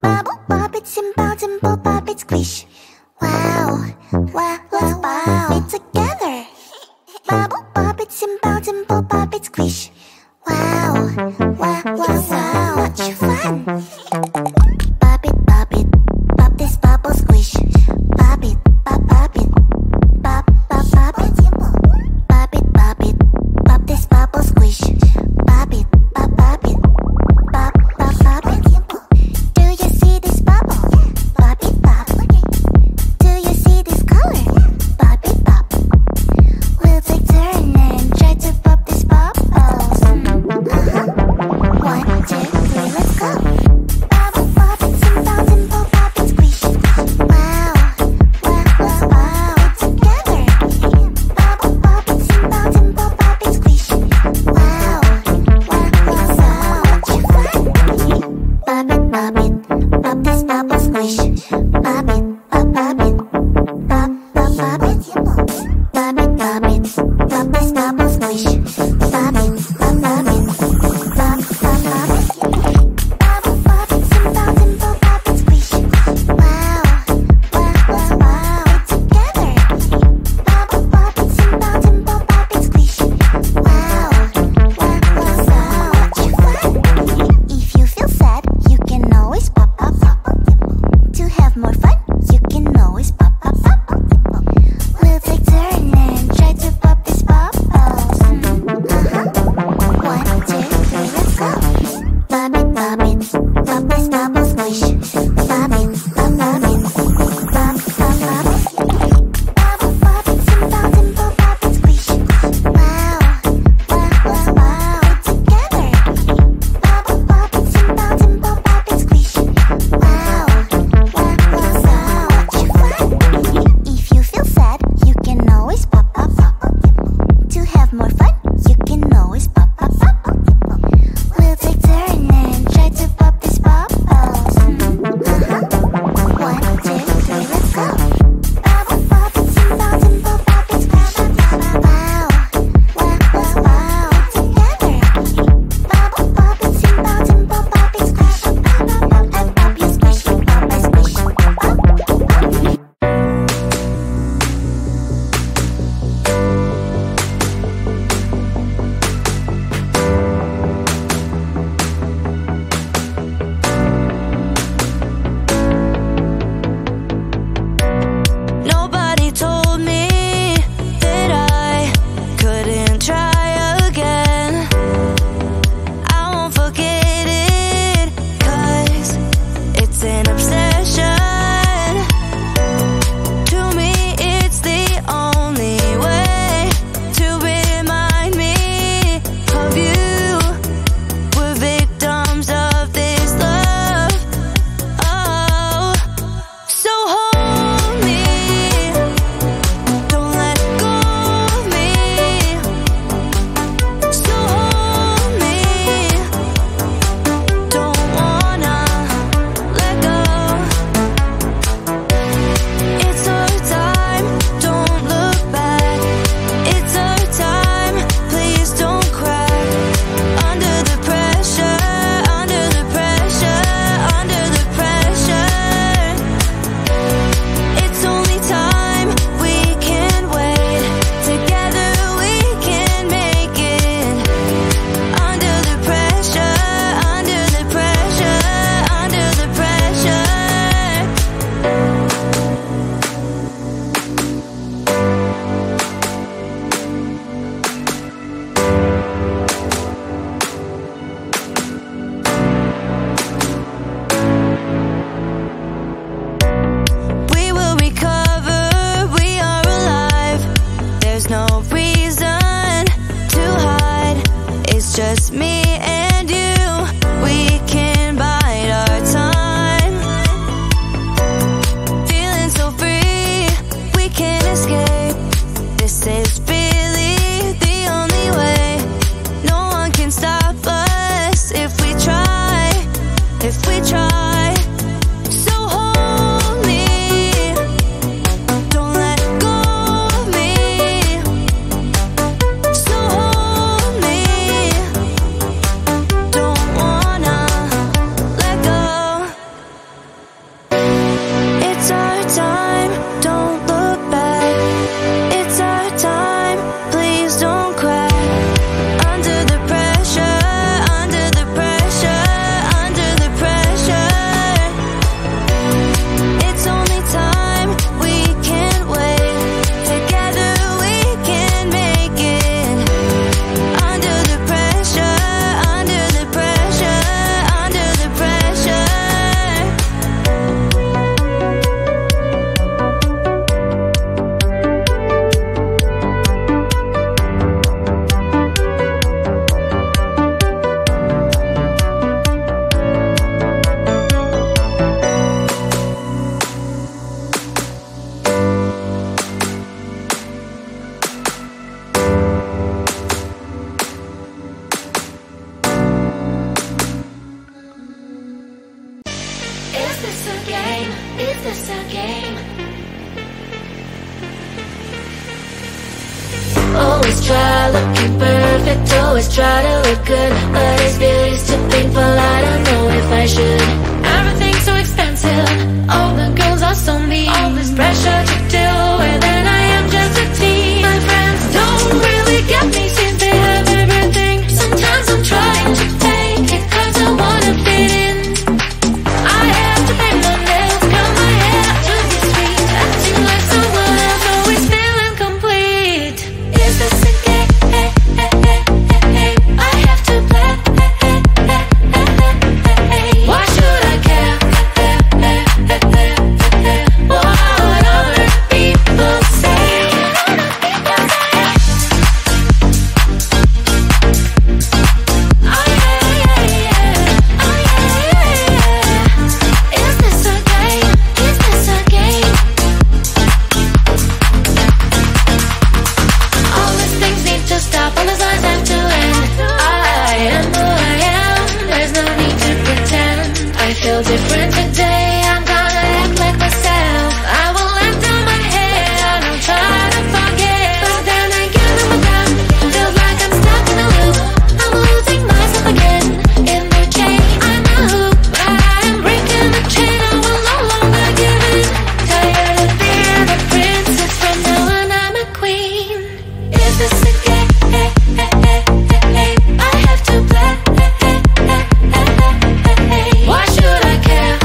Bubble pop it, simple, simple pop it, squish. Wow, wow, let's pop it together. Bubble pop it, simple, simple pop it, squish. Wow, wow, wow, so much fun. Pop it, pop this bubble squish. Pop it, pop it, pop, pop, pop it. Pop it, pop this bubble squish. Pop it, pop it, pop, pop, pop it. Do you see this bubble? Pop it, pop. Do you see this color? Pop it, pop. We'll take turn and try to pop this bubbles. 1, 2, 3, let's go. Bubble pop it, simple, simple pop it, squish. Wow, wow, wow, wow, together. Bubble pop it, simple, simple pop it, squish. Wow, wow, wow, so much fun. Pop it, pop this bubble squish. Pop it, pop it, pop, pop, pop it. Pop it, pop this bubble squish. Pop it, pop it, pop, pop, pop it. Bubble pop it, simple, simple pop it, squish. Wow, wow, wow, wow, together. Bubble pop it, simple, simple pop it, squish. Wow, wow, wow, so much fun. If you feel sad, you can always pop, pop, pop. To have more fun, you can always pop, pop, pop. We'll take turn and try to pop this bubbles. 1, 2, 3, let's go. Pop it, pop this bubble squish. Pop it, pop it, pop, pop, pop it. Bubble pop it, simple, simple pop it, squish. Wow, wow, wow, wow, together. Bubble pop it, simple, simple pop it, squish. Wow, wow, wow, so much fun. If you feel sad, you can always pop, pop, pop. To have more fun, you can always pop, pop, pop. We'll take turn and try to pop this bubbles. 1, 2, 3, let's go. Bubble pop it, simple, simple pop it, squish. Wow, wow, wow, wow, together. Bubble pop it, simple, simple pop it, squish. And pop your squish, pop and squish. Nobody told me that I couldn't try again. I won't forget it, 'cause it's an obsession. To me, it's the only way to remind me of you. We're victims of this love. Oh, so hold me. Don't let go of me. So hold me. Don't wanna let go. It's our time, don't look back. It's our time, please don't crack. Under the pressure, under the pressure, under the pressure. It's only time, we can wait. Together we can make it. Under the pressure, under the pressure, under the pressure. We will recover, we are alive. There's no reason to hide. It's just me and you. We can bide our time. Feeling so free, we can escape. This is really the only way. No one can stop us if we try, if we try. So hold me. Don't let go of me. So hold me. this a game? Always try looking perfect, always try to look good, but his beauty's too painful, I don't know if I should. Everything's so expensive, all the girls are so mean, all this pressure to deal with, and I am just a teen. My friends don't really get me since they have everything. Sometimes I'm trying to fake it cause I wanna fit in. I have to paint my nails, curl my hair to be sweet, acting like someone else, always feeling complete. Is this a game? I have to play. Why should I care? What other people say? Is this a game? Is this a game? All these things need to stop, all these lies have to end. I am who I am, there's no need to pretend. I feel different today, I'm gonna act like myself. I will let down my head, I don't try to forget. But then again, I'm down, feels like I'm stuck in a loop. I'm losing myself again, in the chain. I'm a hoop, but I am breaking the chain, I will no longer give in. Tired of being a princess, from now on I'm a queen. Is this a game? I have to play. Why should I care?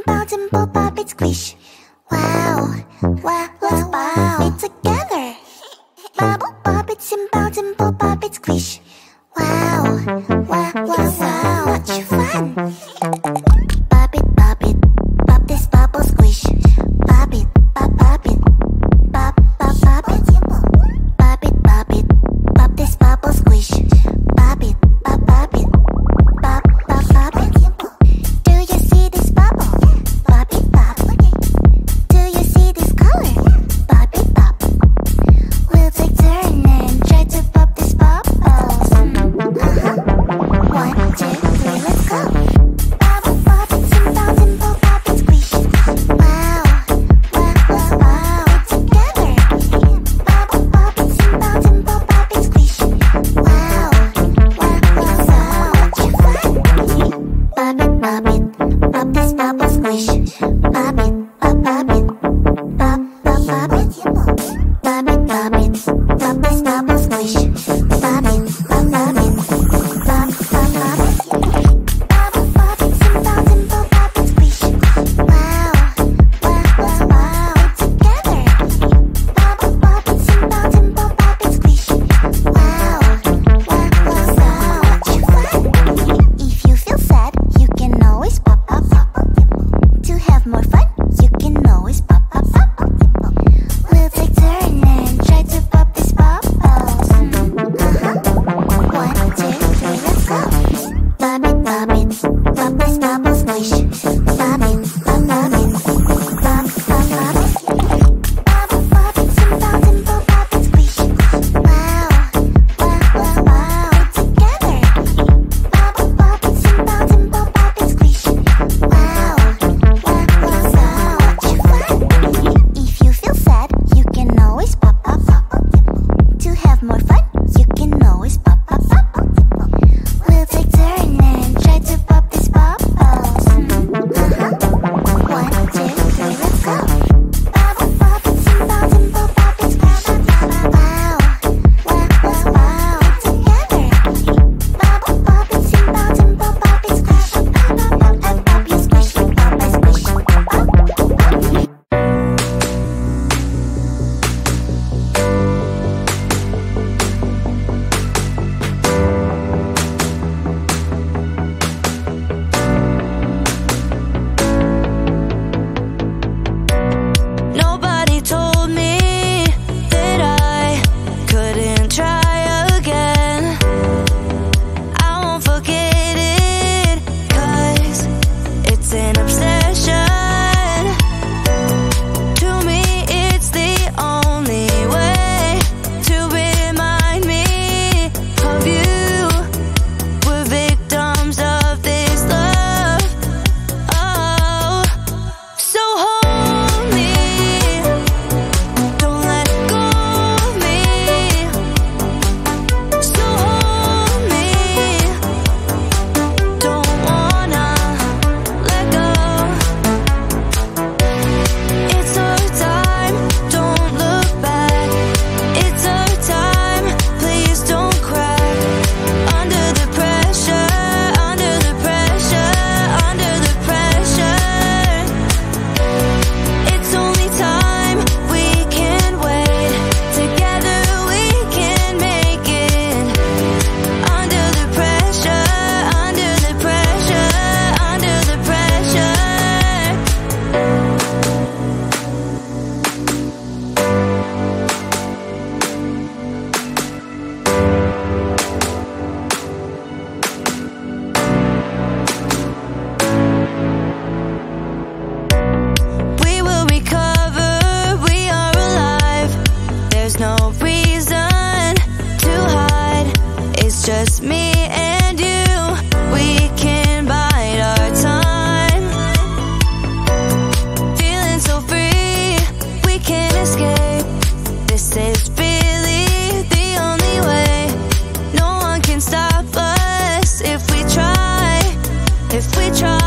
simple, dimple, pop it, squish. Wow, wow, let's pop it together. Bubble, pop it, simple, dimple, pop it, squish. Wow, wow, wow, wow, much fun. Pop it, pop this bubble, squish. Pop it, pop it, pop, pop, pop it. Pop it, pop this bubble, squish. Pop it, pop it, pop, pop, pop it. Do you see this bubble? Pop it, pop. Do you see this color? Pop it, pop. We'll take turn and try to pop this bubble. 1, 2, 3, let's go. Bubble, pop it, simple, dimple, pop it, squish. Wow, wow, wow, wow, together. Bubble, pop it, simple, dimple, pop it, squish. Wow, wow, wow, wow, much fun. Pop it, pop this bubble, squish. Pop it, pop it, pop, pop, pop it. Pop it, pop this bubble, squish. Pop it, pop it, pop, pop, pop it. Bubble, pop it, simple, dimple, pop it, squish. Wow, wow, wow, wow, together. Bubble, pop it, simple, dimple, pop it, squish. Wow, wow, wow, wow, much fun. If you feel sad, you can always pop, pop, pop. To have more fun, you can always pop, pop, pop. We'll take turn and try to pop this bubbles. 1, 2, 3, let's go. Pop it, pop this bubble, squish. Pop it, pop it, pop, pop, pop it. Bubble, pop it, simple, dimple, pop it, squish. Wow, wow, wow, wow, together. Bubble, pop it, simple, dimple, pop it, squish. Wow, wow, wow, wow, much fun. If you feel sad, you can always pop, pop, pop. To have more fun, you can always pop, pop, pop. We'll take turn and try to pop this bubbles. 1, 2, 3, let's go. Bubble, pop it, simple, dimple, pop it, squish. Wow, wow, wow, wow, together. Bubble, pop it, simple, dimple, pop it, squish. Pop, pop, you squish, pop, I squish. Nobody told me that I couldn't try again. I won't forget it, 'cause it's an obsession. To me, it's the only way to remind me of you. We're victims of this love. Oh, so hold me, don't let go of me. So hold me, don't wanna let go. It's our time, don't look back. It's our time, please don't crack. Under the pressure, under the pressure, under the pressure. It's only time, we can wait. Together we can make it. Under the pressure, under the pressure, under the pressure. We will recover, we are alive. There's no reason to hide. It's just me and you. We can bide our time. Feeling so free, we can escape. This is really the only way. No one can stop us if we try. If we try.